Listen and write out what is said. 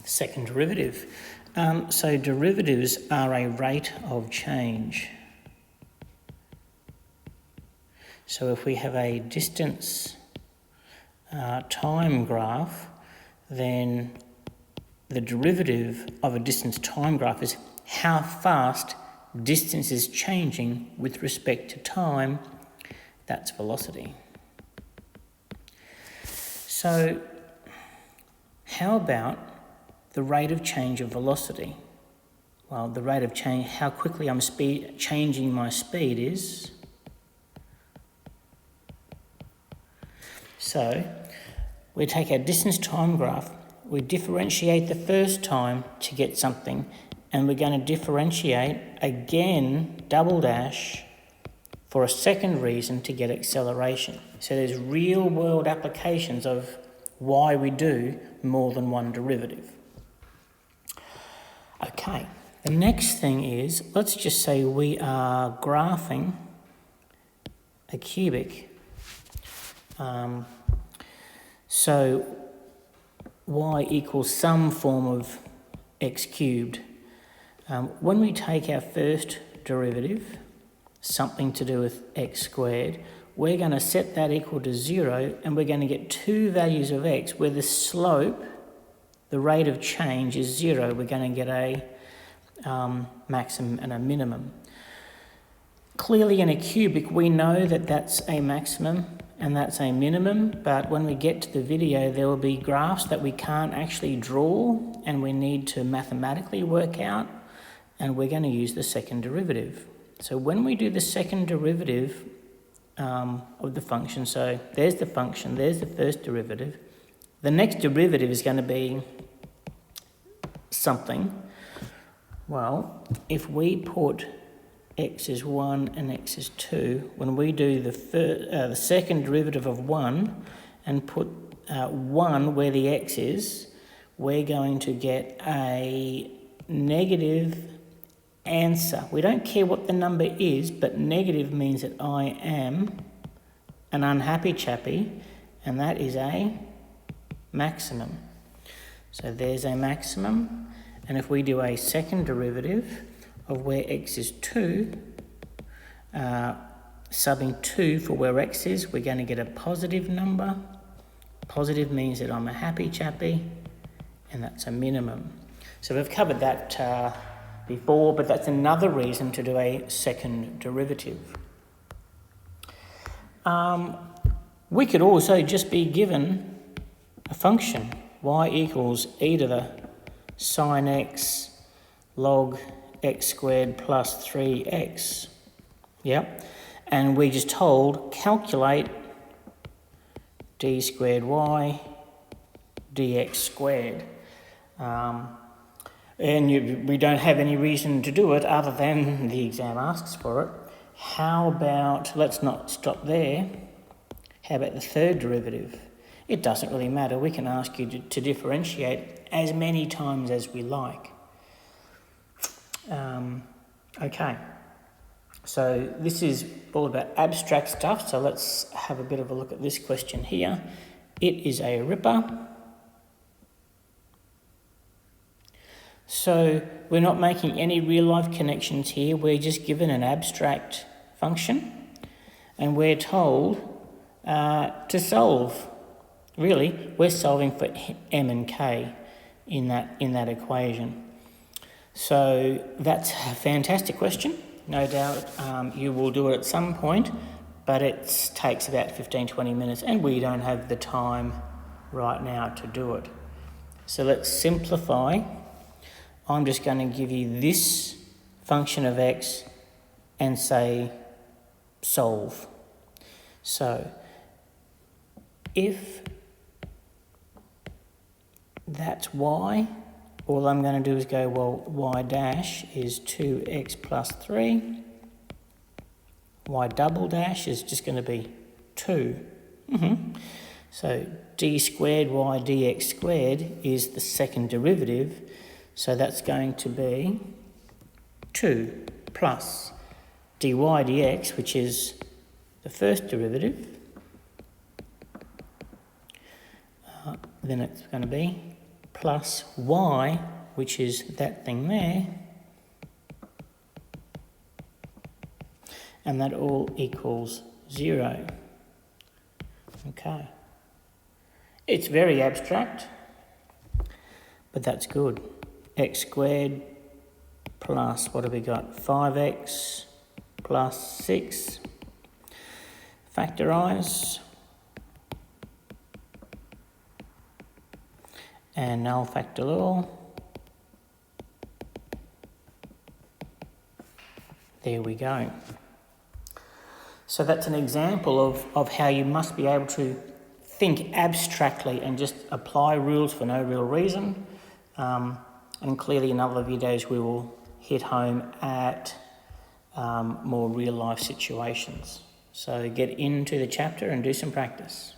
second derivative. So derivatives are a rate of change. So if we have a distance time graph, then the derivative of a distance time graph is how fast distance is changing with respect to time. That's velocity. So how about the rate of change of velocity? Well, the rate of change, how quickly I'm changing my speed is. So we take our distance time graph, we differentiate the first time to get something, and we're going to differentiate again, double dash, for a second reason to get acceleration. So there's real world applications of why we do more than one derivative. Okay, the next thing is, let's just say we are graphing a cubic. So y equals some form of x cubed. When we take our first derivative, something to do with x squared, we're going to set that equal to 0, and we're going to get two values of x where the slope, the rate of change, is 0. We're going to get a maximum and a minimum. Clearly in a cubic, we know that that's a maximum and that's a minimum, but when we get to the video, there will be graphs that we can't actually draw and we need to mathematically work out, and we're going to use the second derivative. So when we do the second derivative of the function, so there's the function, there's the first derivative, the next derivative is going to be something. Well, if we put x is 1 and x is 2, when we do the second derivative of 1 and put 1 where the x is, we're going to get a negative answer. We don't care what the number is, but negative means that I am an unhappy chappy, and that is a maximum. So there's a maximum, and if we do a second derivative of where x is 2, subbing 2 for where x is, we're going to get a positive number. Positive means that I'm a happy chappy, and that's a minimum. So we've covered that before, but that's another reason to do a second derivative. We could also just be given a function, y equals e to the sine x log x squared plus 3x. Yep. And we just told calculate d squared y dx squared. And we don't have any reason to do it other than the exam asks for it. How about, let's not stop there, how about the third derivative? It doesn't really matter. We can ask you to differentiate as many times as we like. Okay, so this is all about abstract stuff, so let's have a bit of a look at this question here. It is a ripper. So we're not making any real-life connections here. We're just given an abstract function, and we're told to solve. Really, we're solving for m and k in that equation. So that's a fantastic question. No doubt you will do it at some point, but it takes about 15-20 minutes, and we don't have the time right now to do it. So let's simplify. I'm just going to give you this function of x and say solve. So if that's y, all I'm going to do is go, well, y dash is 2x plus 3. Y double dash is just going to be 2. So d squared y dx squared is the second derivative. So that's going to be 2 plus dy dx, which is the first derivative. Then it's going to be plus y, which is that thing there, and that all equals 0. Okay. It's very abstract, but that's good. X squared plus, what have we got? 5x plus 6. Factorise. And null factor law. There we go. So that's an example of how you must be able to think abstractly and just apply rules for no real reason. And clearly in other videos we will hit home at more real life situations. So get into the chapter and do some practice.